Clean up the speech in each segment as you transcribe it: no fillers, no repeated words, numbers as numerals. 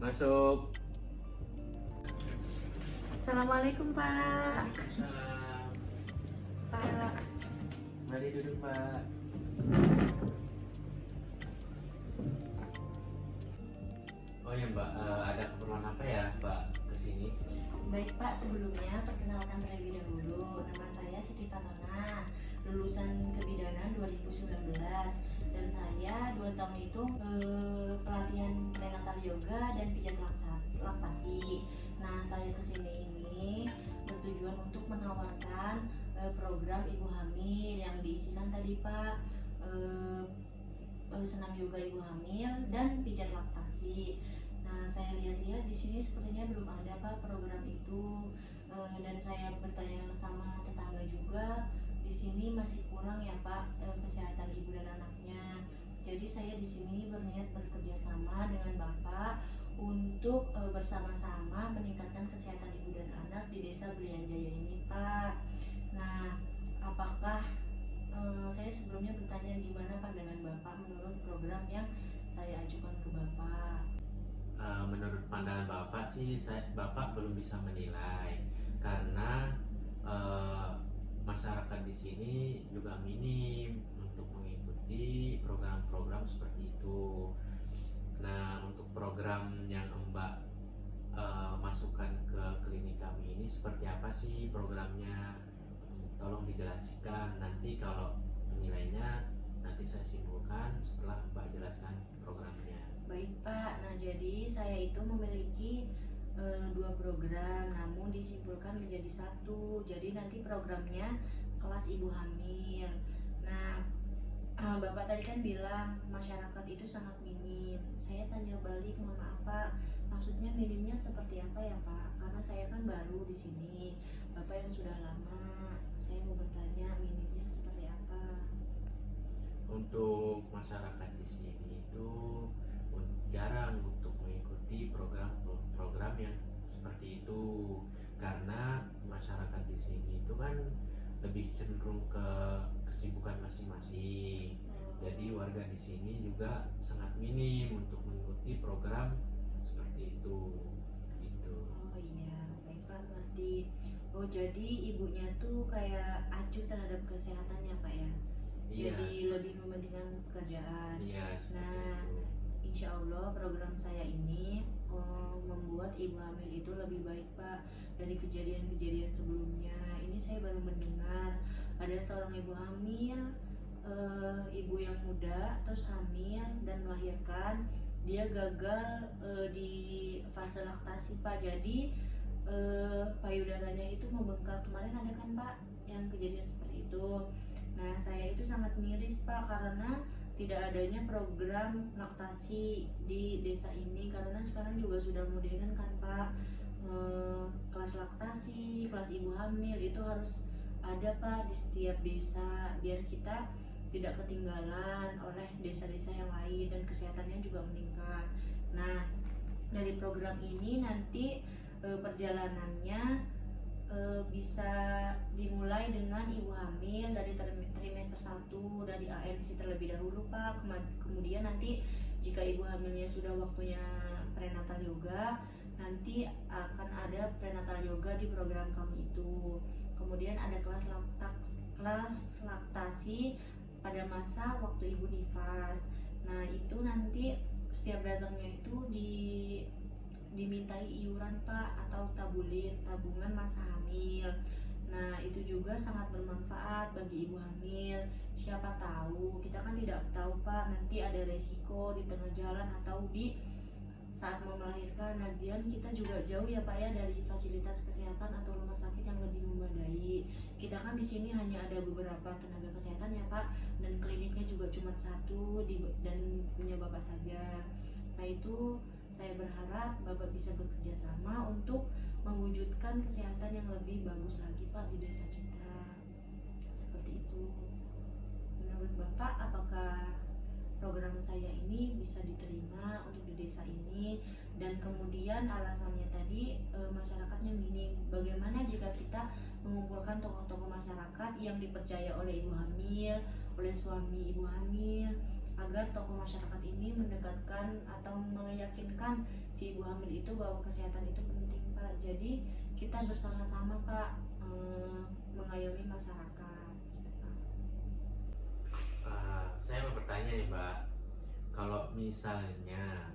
Masuk. Assalamualaikum Pak. Waalaikumsalam. Pak. Mari duduk Pak. Oh ya Mbak, ada keperluan apa ya Mbak kesini? Baik Pak, sebelumnya perkenalkan terlebih dahulu. Nama saya Siti Fatona, lulusan kebidanan 2019, dan saya 2 tahun itu pelatihan prenatal yoga dan pijat laktasi. Nah, saya kesini ini bertujuan untuk menawarkan program ibu hamil yang diisikan tadi Pak, senam yoga ibu hamil dan pijat laktasi. Nah, saya lihat-lihat di sini sepertinya belum ada Pak program itu, dan saya bertanya sama tetangga juga, di sini masih kurang ya Pak kesehatan ibu dan anaknya. Jadi saya di sini berniat bekerja sama dengan Bapak untuk bersama-sama meningkatkan kesehatan ibu dan anak di Desa Belian Jaya ini Pak. Nah, apakah saya sebelumnya bertanya gimana pandangan Bapak menurut program yang saya ajukan ke Bapak. Menurut pandangan Bapak sih, Bapak belum bisa menilai karena masyarakat di sini juga minim untuk mengikuti program-program seperti itu. Nah, untuk program yang Mbak masukkan ke klinik kami ini seperti apa sih programnya? Tolong dijelaskan. Nanti kalau penilainya nanti saya simpulkan setelah Mbak jelaskan programnya. Baik Pak, nah jadi saya itu memiliki 2 program, namun disimpulkan menjadi 1. Jadi nanti programnya kelas ibu hamil. Nah, Bapak tadi kan bilang masyarakat itu sangat minim. Saya tanya balik, mohon maaf Pak, maksudnya minimnya seperti apa ya Pak? Karena saya kan baru di sini, Bapak yang sudah lama. Saya mau bertanya minimnya seperti apa? Untuk masyarakat di sini itu jarang untuk mengikuti program-program yang seperti itu karena masyarakat di sini itu kan lebih cenderung ke kesibukan masing-masing. Jadi warga di sini juga sangat minim untuk mengikuti program seperti itu. Gitu. Oh iya, baik Pak, ngerti. Oh jadi ibunya tuh kayak acuh terhadap kesehatannya Pak ya? Iya. Jadi lebih mementingkan pekerjaan. Iya, seperti Nah, itu. insya Allah program saya ini membuat ibu hamil itu lebih baik Pak dari kejadian-kejadian sebelumnya. Ini saya baru mendengar ada seorang ibu hamil, ibu yang muda terus hamil dan melahirkan, dia gagal di fase laktasi Pak. Jadi payudaranya itu membengkak. Kemarin ada kan Pak yang kejadian seperti itu. Nah, saya itu sangat miris Pak karena tidak adanya program laktasi di desa ini, karena sekarang juga sudah modern kan Pak, kelas laktasi, kelas ibu hamil itu harus ada Pak di setiap desa biar kita tidak ketinggalan oleh desa-desa yang lain dan kesehatannya juga meningkat. Nah, dari program ini nanti perjalanannya bisa dimulai dengan ibu hamil dari trimester 1 dari ANC terlebih dahulu Pak. Kemudian nanti jika ibu hamilnya sudah waktunya prenatal yoga, nanti akan ada prenatal yoga di program kami itu. Kemudian ada kelas laktasi pada masa waktu ibu nifas. Nah, itu nanti setiap datangnya itu dimintai iuran Pak atau tabungan masa hamil. Nah, itu juga sangat bermanfaat bagi ibu hamil. Siapa tahu, kita kan tidak tahu Pak, nanti ada resiko di tengah jalan atau di saat mau melahirkan. Lagian kita juga jauh ya Pak ya dari fasilitas kesehatan atau rumah sakit yang lebih memadai. Kita kan di sini hanya ada beberapa tenaga kesehatan ya Pak, dan kliniknya juga cuma 1 dan punya Bapak saja. Nah, itu saya berharap Bapak bisa bekerja sama untuk mewujudkan kesehatan yang lebih bagus lagi Pak di desa kita. Seperti itu. Menurut Bapak, apakah program saya ini bisa diterima untuk di desa ini? Dan kemudian alasannya tadi masyarakatnya minim. Bagaimana jika kita mengumpulkan tokoh-tokoh masyarakat yang dipercaya oleh ibu hamil, oleh suami ibu hamil, agar tokoh masyarakat ini mendekatkan atau meyakinkan si ibu hamil itu bahwa kesehatan itu penting Pak. Jadi kita bersama-sama Pak mengayomi masyarakat gitu Pak. Saya mau bertanya nih Mbak, kalau misalnya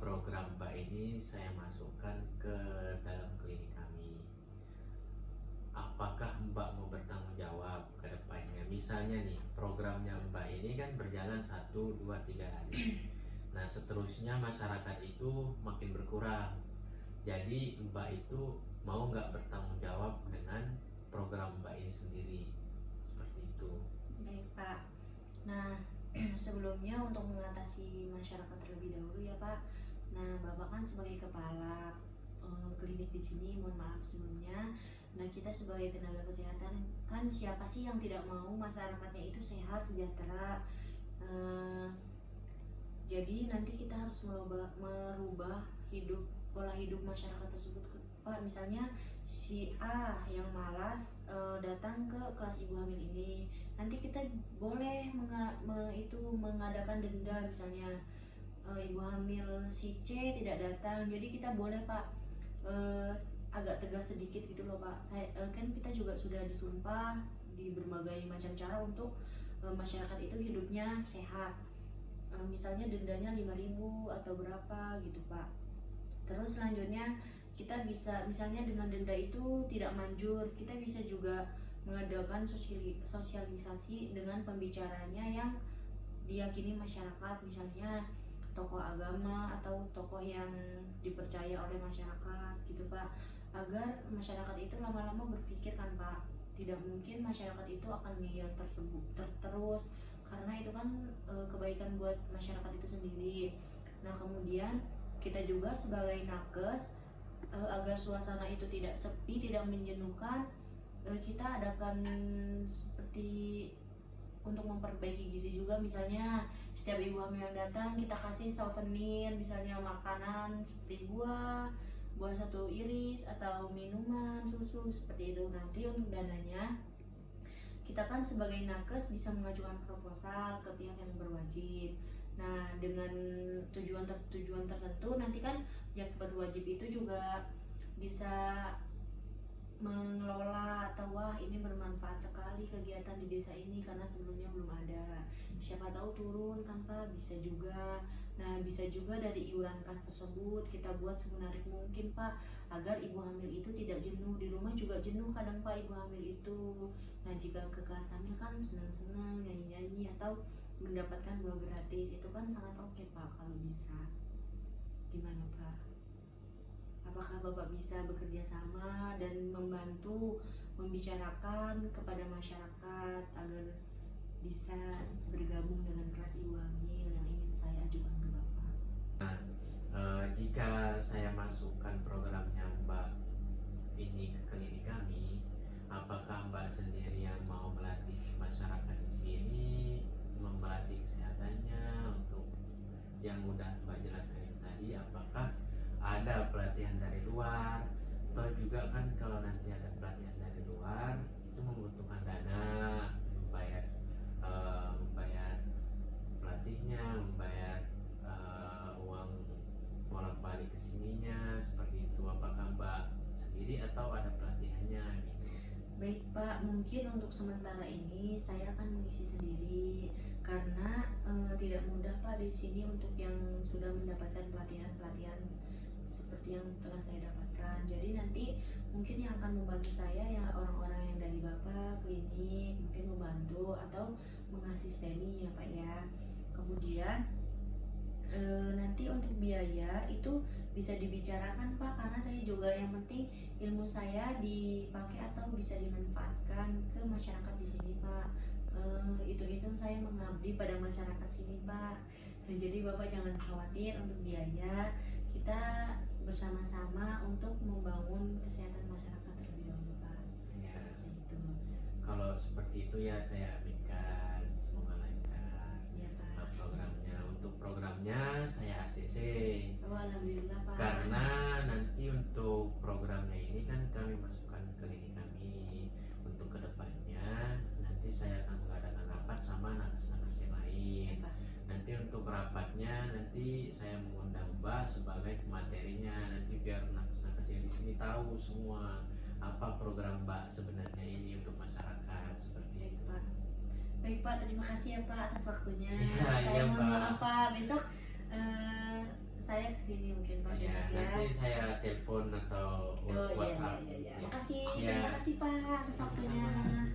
program Mbak ini saya masukkan ke dalam klinik kami, apakah Mbak mau bertanggung jawab ke depannya? Misalnya nih, programnya Mbak ini kan berjalan 1, 2, 3 hari. Nah, seterusnya masyarakat itu makin berkurang. Jadi Mbak itu mau nggak bertanggung jawab dengan program Mbak ini sendiri? Seperti itu. Baik Pak. Nah, sebelumnya untuk mengatasi masyarakat terlebih dahulu ya Pak. Nah, Bapak kan sebagai kepala klinik di sini, mohon maaf sebelumnya. Nah, kita sebagai tenaga kesehatan kan siapa sih yang tidak mau masyarakatnya itu sehat, sejahtera. Jadi nanti kita harus merubah pola hidup masyarakat tersebut Pak. Misalnya si A yang malas datang ke kelas ibu hamil ini, nanti kita boleh mengadakan denda. Misalnya ibu hamil si C tidak datang, jadi kita boleh Pak agak tegas sedikit gitu loh Pak. Kan kita juga sudah disumpah di berbagai macam cara untuk masyarakat itu hidupnya sehat. Misalnya dendanya 5.000 atau berapa gitu Pak. Terus selanjutnya kita bisa, misalnya dengan denda itu tidak manjur, kita bisa juga mengadakan sosialisasi dengan pembicaranya yang diyakini masyarakat, misalnya tokoh agama atau tokoh yang dipercaya oleh masyarakat gitu Pak, agar masyarakat itu lama-lama berpikir kan Pak, tidak mungkin masyarakat itu akan ngeyel terus, karena itu kan kebaikan buat masyarakat itu sendiri. Nah, kemudian kita juga sebagai nakes, agar suasana itu tidak sepi, tidak menjenuhkan, kita adakan seperti untuk memperbaiki gizi juga. Misalnya setiap ibu hamil yang datang kita kasih souvenir, misalnya makanan seperti buah 1 iris atau minuman, susu seperti itu. Nanti untuk dananya kita kan sebagai nakes bisa mengajukan proposal ke pihak yang berwajib. Nah, dengan tujuan tertentu, nanti kan yang berwajib itu juga bisa mengelola atau wah ini bermanfaat sekali kegiatan di desa ini karena sebelumnya belum ada, siapa tahu turun kan Pak, bisa juga. Nah, bisa juga dari iuran kas tersebut kita buat semenarik mungkin Pak, agar ibu hamil itu tidak jenuh. Di rumah juga jenuh kadang Pak ibu hamil itu. Nah, jika ke kelas hamil kan senang-senang nyanyi-nyanyi atau mendapatkan buah gratis, itu kan sangat oke Pak kalau bisa. Gimana Pak? Apakah Bapak bisa bekerja sama dan membantu membicarakan kepada masyarakat agar bisa bergabung dengan kelas ibu hamil yang ingin saya ajukan ke Bapak? Nah, jika saya masukkan programnya Mbak ini ke klinik kami, apakah Mbak sendiri yang mau melatih masyarakat di sini, melatih kesehatannya untuk yang udah Mbak jelaskan tadi? Apakah ada pelatihan dari luar? Atau juga kan kalau nanti ada pelatihan dari luar itu membutuhkan dana, membayar pelatihnya, membayar uang bolak-balik kesininya, seperti itu. Apakah Mbak sendiri atau ada pelatihannya gitu? Baik Pak, mungkin untuk sementara ini saya akan mengisi sendiri karena tidak mudah Pak di sini untuk yang sudah mendapatkan pelatihan seperti yang telah saya dapatkan. Jadi nanti mungkin yang akan membantu saya ya orang-orang yang dari Bapak klinik mungkin membantu atau mengasisteni ya Pak ya. Kemudian nanti untuk biaya itu bisa dibicarakan Pak, karena saya juga yang penting ilmu saya dipakai atau bisa dimanfaatkan ke masyarakat di sini Pak. Itu saya mengabdi pada masyarakat sini Pak. Nah, jadi Bapak jangan khawatir untuk biaya, kita bersama-sama untuk membangun kesehatan masyarakat terlebih dahulu Pak. Ya, Seperti itu. kalau seperti itu ya saya aminkan, semoga lancar Iya Pak. programnya. Untuk programnya saya ACC. Oh, alhamdulillah Pak. Karena nanti untuk programnya ini kan kami masukkan ke klinik kami. Untuk kedepannya nanti saya akan mengadakan rapat sama nakes-nakes yang lain. nanti untuk rapatnya nanti saya mengundang Mbak sebagai pematerinya, nanti biar nakes-nakes yang di sini tahu semua apa program Mbak sebenarnya ini untuk masyarakat seperti Baik itu. Pak. Baik Pak, terima kasih ya Pak atas waktunya. Ya, Saya iya, mohon Pak. maaf Pak, besok saya kesini mungkin Pak Ya, besok ya. nanti saya telepon atau Oh iya WhatsApp. iya iya. Ya. Makasih, Ya. terima kasih Pak atas waktunya. Sama-sama.